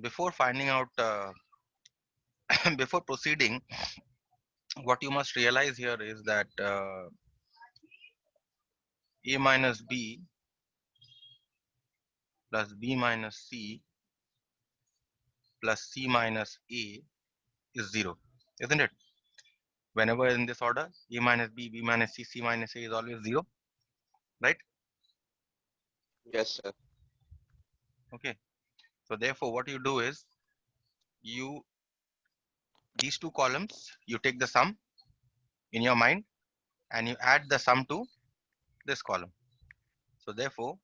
before finding out, before proceeding, what you must realize here is that a minus b plus b minus c plus c minus a is 0, isn't it? Whenever in this order, a minus b, b minus c, c minus a is always 0, right? Yes, sir. Okay. So therefore, what you do is you these two columns you take the sum in your mind and you add the sum to this column. So therefore,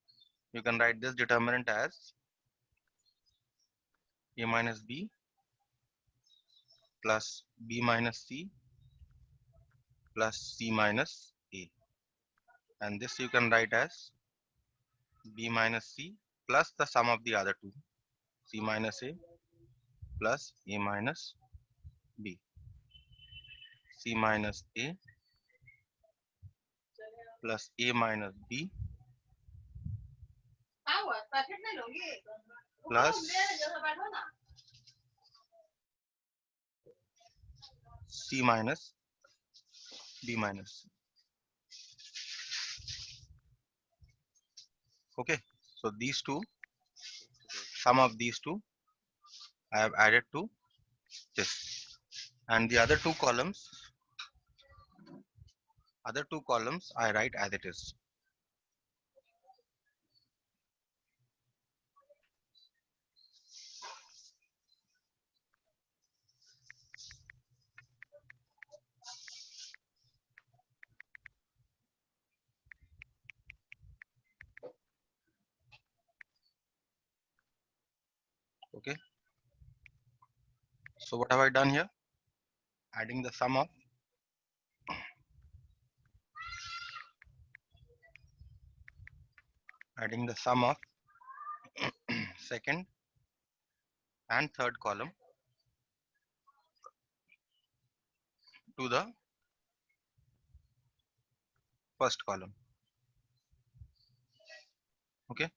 you can write this determinant as a minus b plus b minus c plus c minus a, and this you can write as b minus c plus the sum of the other two, c minus a plus a minus b, c minus a plus a minus b plus c minus b minus c. Okay, so these two, sum of these two I have added to this, and the other two columns I write as it is. Okay, so what have I done here? Adding the sum of adding the sum of second and third column to the first column. Okay,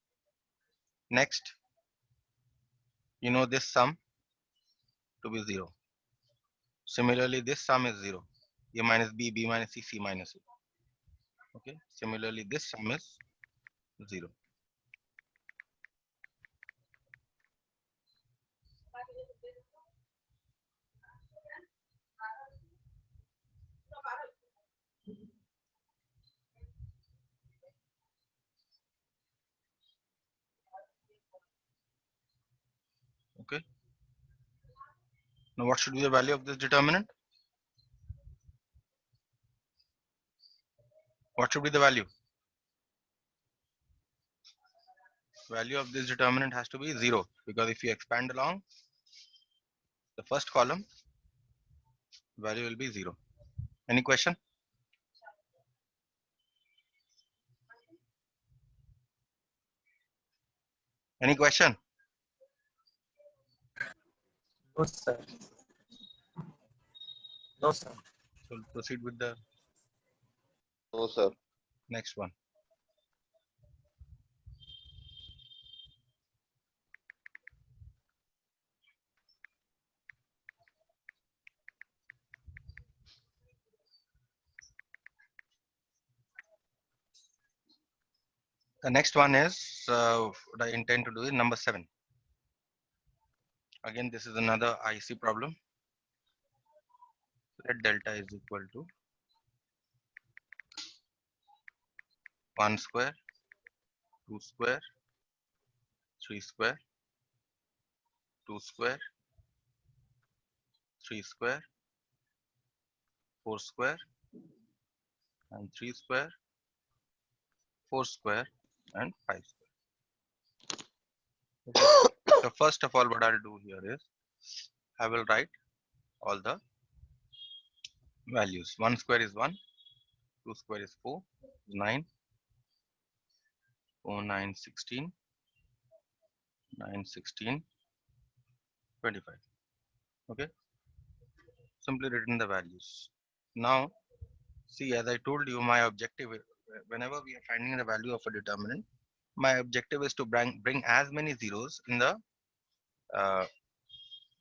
next, you know this sum to be 0. Similarly, this sum is 0. A minus b, b minus c, c minus a. Okay, similarly, this sum is 0. Okay, now what should be the value of this determinant? What should be the value? Value of this determinant has to be 0, because if you expand along the first column, value will be 0. Any question? Any question? No, sir. No, sir. So we'll proceed with the No, sir. next one. The next one is what I intend to do is number 7. Again, this is another IC problem. Let delta is equal to 1 square, 2 square, 3 square, 2 square, 3 square, 4 square, and 3 square, 4 square, and 5 square. Okay. So first of all, what I'll do here is I will write all the values. 1 square is 1, 2 square is 4, 9, 4, 9, 16, 9, 16, 25. Okay, simply written the values. Now, see, as I told you, my objective, whenever we are finding the value of a determinant, my objective is to bring as many zeros in the uh,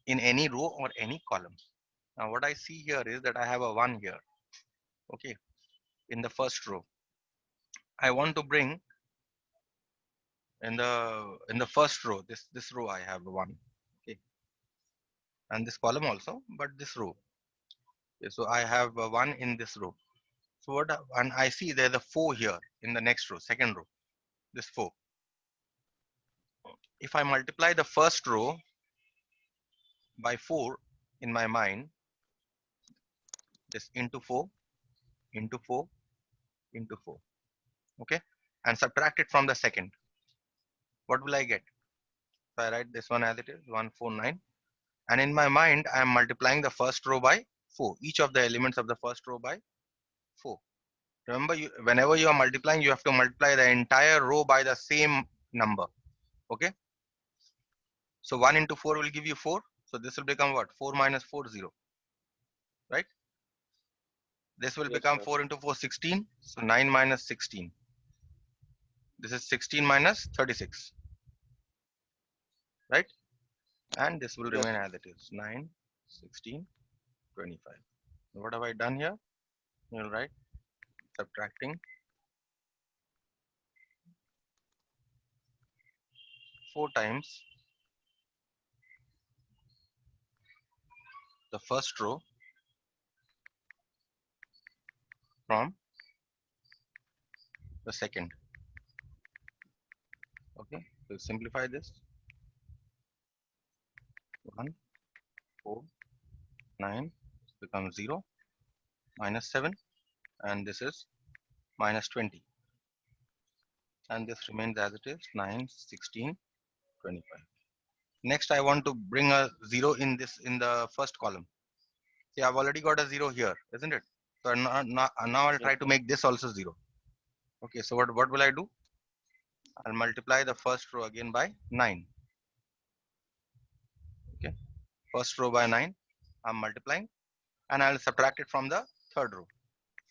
in any row or any column. Now what I see here is that I have a 1 here, okay, in the first row. I want to bring in the first row, this row I have 1, okay, and this column also, but this row. Okay, so I have 1 in this row. So and I see there's a 4 here in the next row, second row, this 4. If I multiply the first row by 4 in my mind, this into 4, into 4, into 4, okay, and subtract it from the second, what will I get? So I write this one as it is, 149, and in my mind I am multiplying the first row by 4, each of the elements of the first row by 4. Remember, whenever you are multiplying, you have to multiply the entire row by the same number, okay. So 1 into 4 will give you 4, so this will become what? 4 minus 4, 0, right? This will Yes, become sir. 4 into 4, 16, so 9 minus 16, this is 16 minus 36, right? And this will Yes, remain sir. as it is, 9, 16, 25. What have I done here? You'll write subtracting 4 times the first row from the second. Okay, so simplify this. 1, 4, 9 becomes 0, minus 7, and this is minus 20, and this remains as it is, 9, 16, 25. Next, I want to bring a 0 in the first column. See, I've already got a 0 here, isn't it? So now I'll Yes, try to sir. make this also 0. Okay, so what will I do? I'll multiply the first row again by 9. Okay, first row by 9, I'm multiplying, and I'll subtract it from the third row.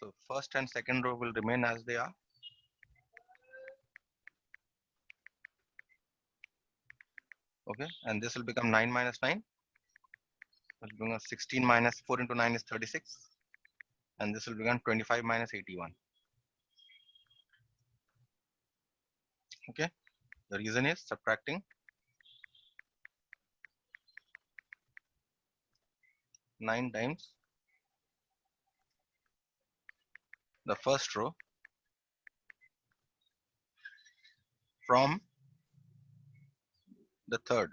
So first and second row will remain as they are. Okay, and this will become 9 minus 9. Will become 16 minus 4 into 9 is 36, and this will become 25 minus 81. Okay, the reason is subtracting 9 times the first row from the third.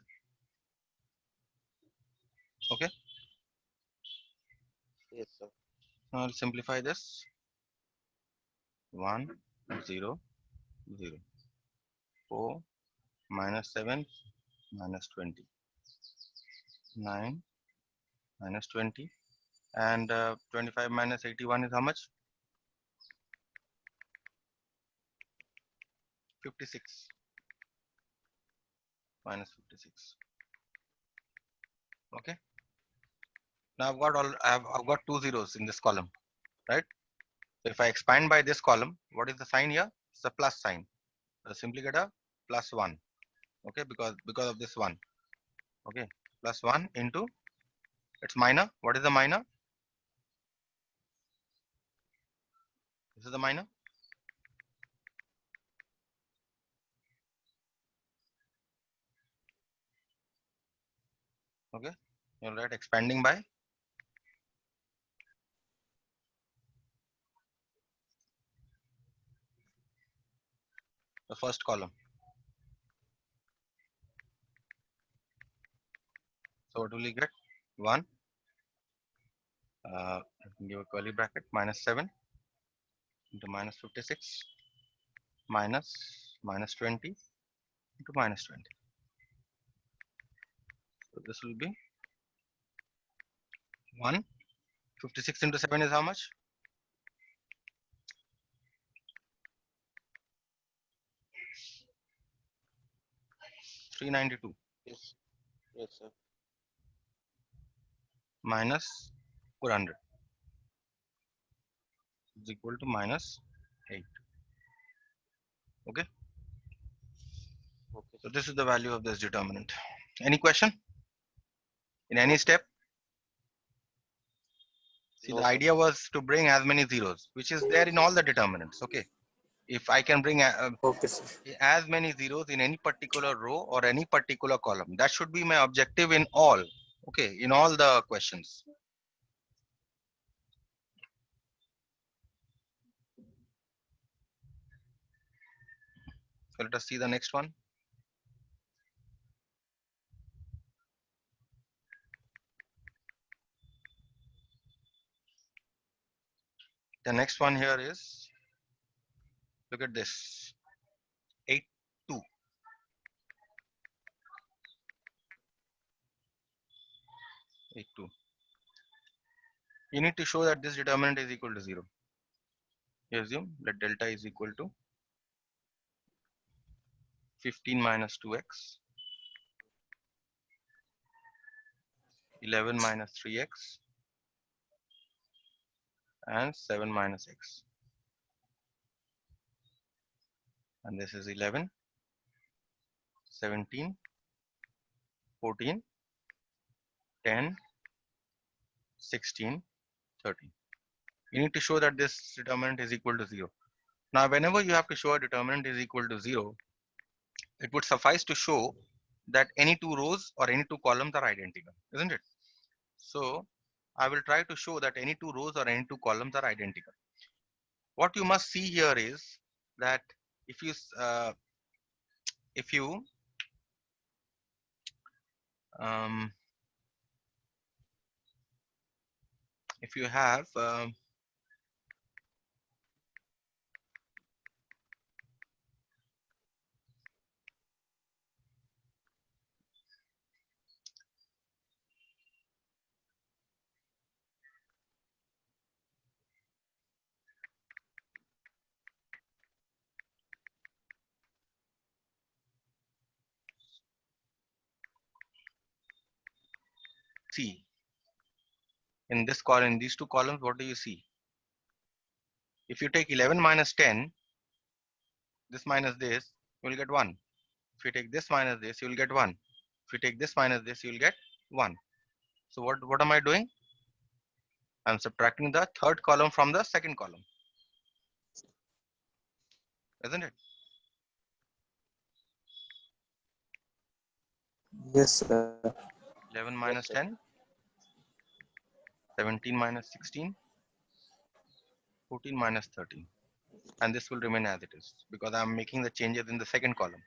Okay, Yes, sir. now I'll simplify this. 1, 0, 0. 4 minus 7 minus 20. 9 minus 20, and 25 minus 81 is how much? 56 minus 56. Okay, now I've got two zeros in this column, right? So if I expand by this column, what is the sign here? It's a plus sign. So simply get a plus 1. Okay, because of this 1. Okay, plus 1 into, it's minor. What is the minor? This is the minor. Okay, you'll write expanding by the first column. So what will you get? 1, give a curly bracket, minus 7 into minus 56 minus minus 20 into minus 20. So this will be 1. 56 into 7 is how much? 392 Yes. Yes, sir. minus 400 is equal to minus 8. Okay, Okay, so sir. this is the value of this determinant. Any question in any step? See, No, the sir. idea was to bring as many zeros, which is there in all the determinants. Okay. If I can bring Okay, sir. as many zeros in any particular row or any particular column, that should be my objective in all. Okay. In all the questions. So let us see the next one. The next one here is, look at this, 8, 2. 8, 2. You need to show that this determinant is equal to 0. You assume that delta is equal to 15 minus 2x, 11 minus 3x, and 7 minus x. And this is 11, 17, 14, 10, 16, 13. You need to show that this determinant is equal to 0. Now, whenever you have to show a determinant is equal to 0, it would suffice to show that any two rows or any two columns are identical, isn't it? So I will try to show that any two rows or any two columns are identical. What you must see here is that if you uh, if you um, if you have see in this column, in these two columns, what do you see? If you take 11 minus 10, this minus this, you will get 1. If you take this minus this, you will get 1. If you take this minus this, you will get 1. So what am I doing? I'm subtracting the third column from the second column, isn't it? Yes, sir. 11 Yes, minus sir. 10, 17 minus 16, 14 minus 13. And this will remain as it is because I'm making the changes in the second column.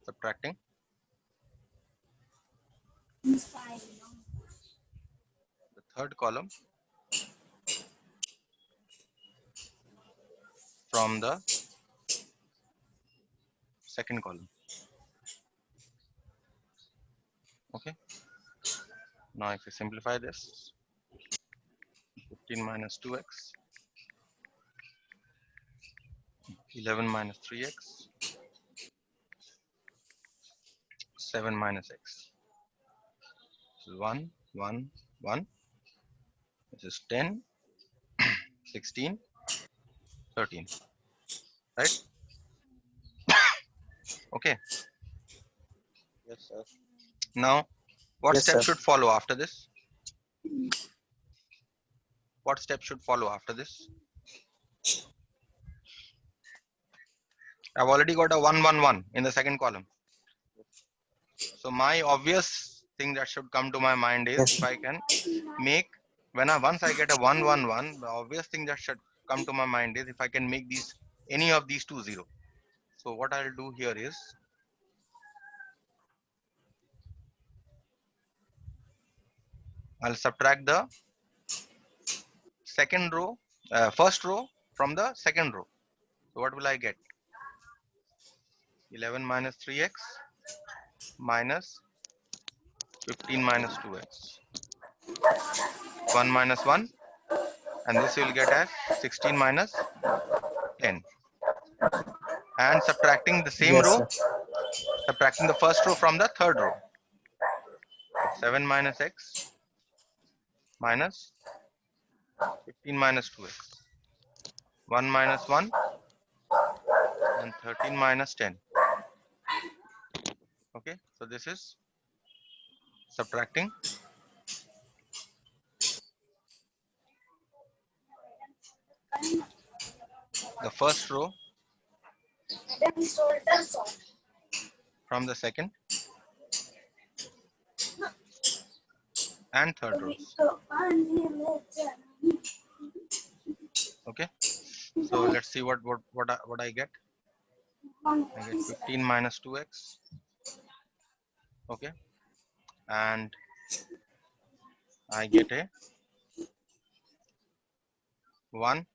Subtracting the third column from the second column. Okay. Now if you simplify this, 15 minus 2x, 11 minus 3x, 7 minus x. This is 1, 1, 1. This is 10, 16, 13. Right? Okay. Yes, sir. Now, what Yes, step sir. should follow after this? What step should follow after this? I've already got a 1, 1, 1 in the second column. So my obvious thing that should come to my mind is Yes, if sir. I can make once I get a 1, 1, 1, the obvious thing that should come to my mind is if I can make these any of these two 0. So what I'll do here is I'll subtract the second row, first row from the second row. So what will I get? 11 minus 3x minus 15 minus 2x. 1 minus 1, and this you will get as 16 minus 10. And subtracting the same Yes, row, sir. subtracting the first row from the third row. So 7 minus x minus 15 minus 2x. 1 minus 1 and 13 minus 10. Okay, so this is subtracting the first row from the second and third rows. Okay, so let's see what I get. I get 15 minus 2x. Okay, and I get a 1,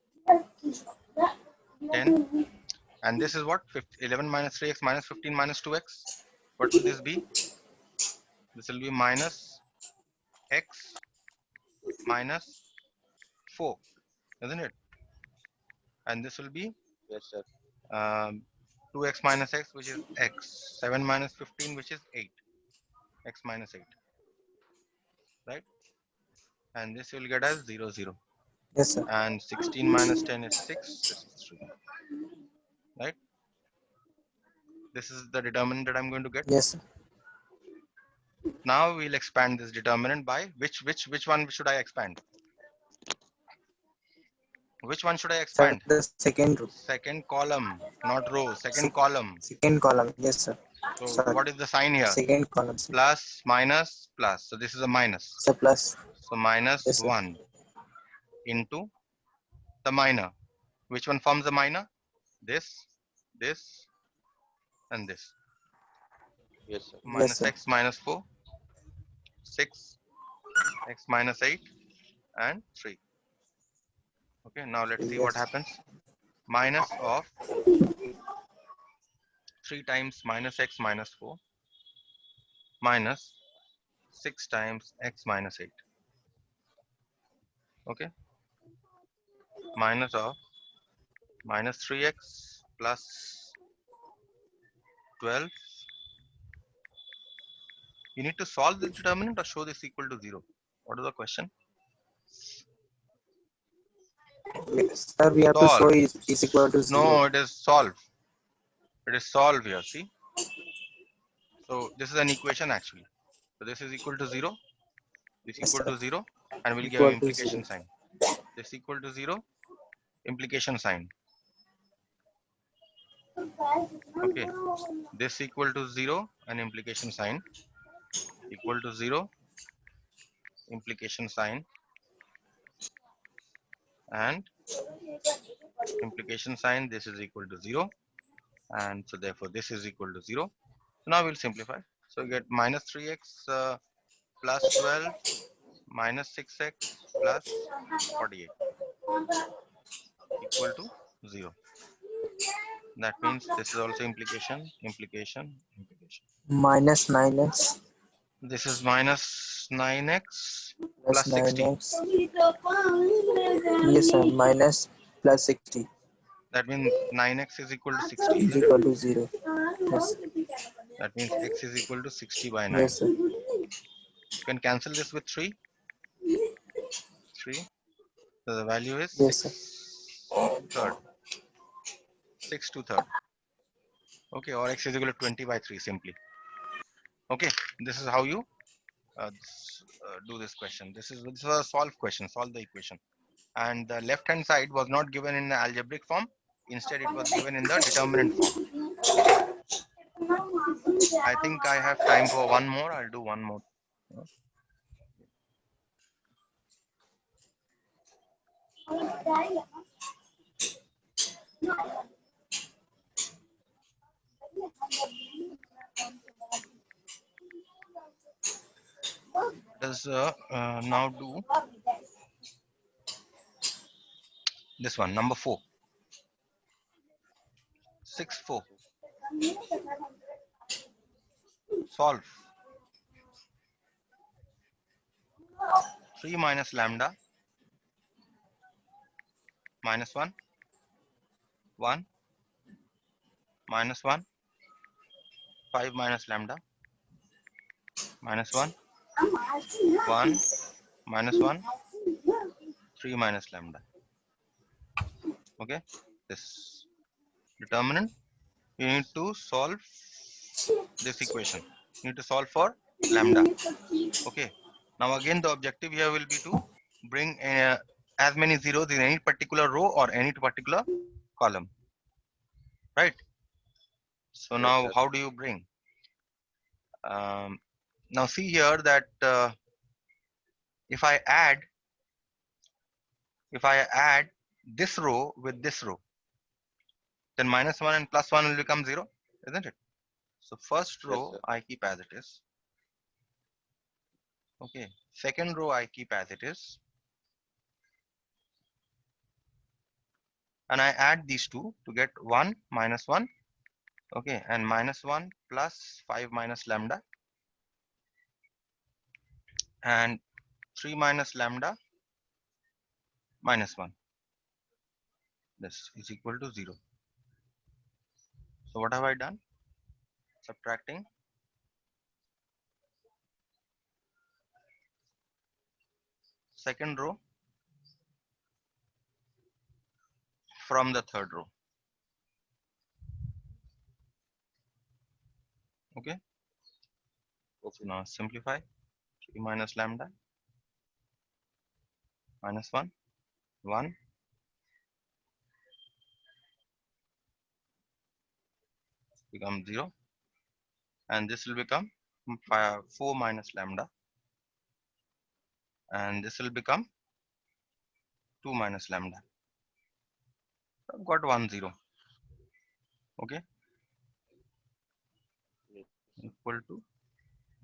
10, and this is what 11 minus 3x minus 15 minus 2x. What will this be? This will be minus x minus 4, isn't it? And this will be Yes, sir. 2x minus x, which is x. 7 minus 15, which is 8. X minus 8, right? And this will get as 0, 0. Yes, sir. And 16 minus 10 is 6. This is 3, right? This is the determinant that I'm going to get. Yes, sir. Now we'll expand this determinant by which one should I expand? Which one should I Sir, expand? the second row. Second column, not row. Second Sec- column. Second column. Yes, sir. So Sorry. what is the sign here? Second column. Sir. Plus, minus, plus. So this is a minus. Sir, plus. So minus Yes, sir. 1 into the minor. Which one forms the minor? This, this, and this. Yes, sir. Minus sir. x minus 4, 6, x minus 8, and 3. Okay, now let's see what Yes. happens. Minus of 3 times minus x minus 4 minus 6 times x minus 8. Okay, minus of minus 3x plus 12. You need to solve this determinant or show this equal to 0. What is the question? Yes, sir, we have to Solve. show is equal to 0. No, it is solve. It is solve here. See. So this is an equation actually. So this is equal to 0. This Yes, equal sir. to 0, and we'll give Equal to implication 0. sign. This equal to 0, implication sign. Okay. This equal to 0 and implication sign. Equal to 0, implication sign, and implication sign. This is equal to 0, and so therefore this is equal to 0. So now we'll simplify. So we get minus 3x plus 12 minus 6x plus 48 equal to 0. That means this is also implication, implication, implication. Minus 9x This is minus 9x plus plus 60. 9x. Yes, sir. Minus plus 60 That means 9x is equal to 60, is isn't it? equal to 0. Yes. That means x is equal to 60 by 9. Yes, sir. You can cancel this with 3. 3. So the value is Yes, 6 third. 6 to third. Okay, or x is equal to 20 by 3 simply. Okay, this is how you do this question. This is a solve question, solve the equation. And the left hand side was not given in the algebraic form. Instead, it was given in the determinant form. I think I have time for one more. I'll do one more. Let us now do this one, number 4. 6, 4. Solve. 3 minus lambda minus 1, 1, minus 1, 5 minus lambda minus 1, 1, minus 1, 3 minus lambda. Okay, this determinant you need to solve this equation. You need to solve for lambda. Okay. Now again, the objective here will be to bring as many zeros in any particular row or any particular column, right? So Yes, now sir. how do you bring? Now see here that if I add this row with this row, then -1 and +1 will become 0, isn't it? So first Yes, row sir. I keep as it is. Okay. Second row I keep as it is. And I add these two to get 1 minus 1. Okay. And -1 plus 5 minus lambda. And 3 minus lambda minus 1. This is equal to 0. So what have I done? Subtracting second row from the third row. Okay. So now simplify. 3 minus lambda minus 1, 1. Become 0. And this will become 4 minus lambda. And this will become 2 minus lambda. I've got 1 0. Okay. Yes. Equal to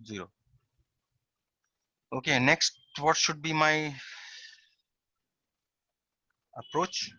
0. Okay, next, what should be my approach?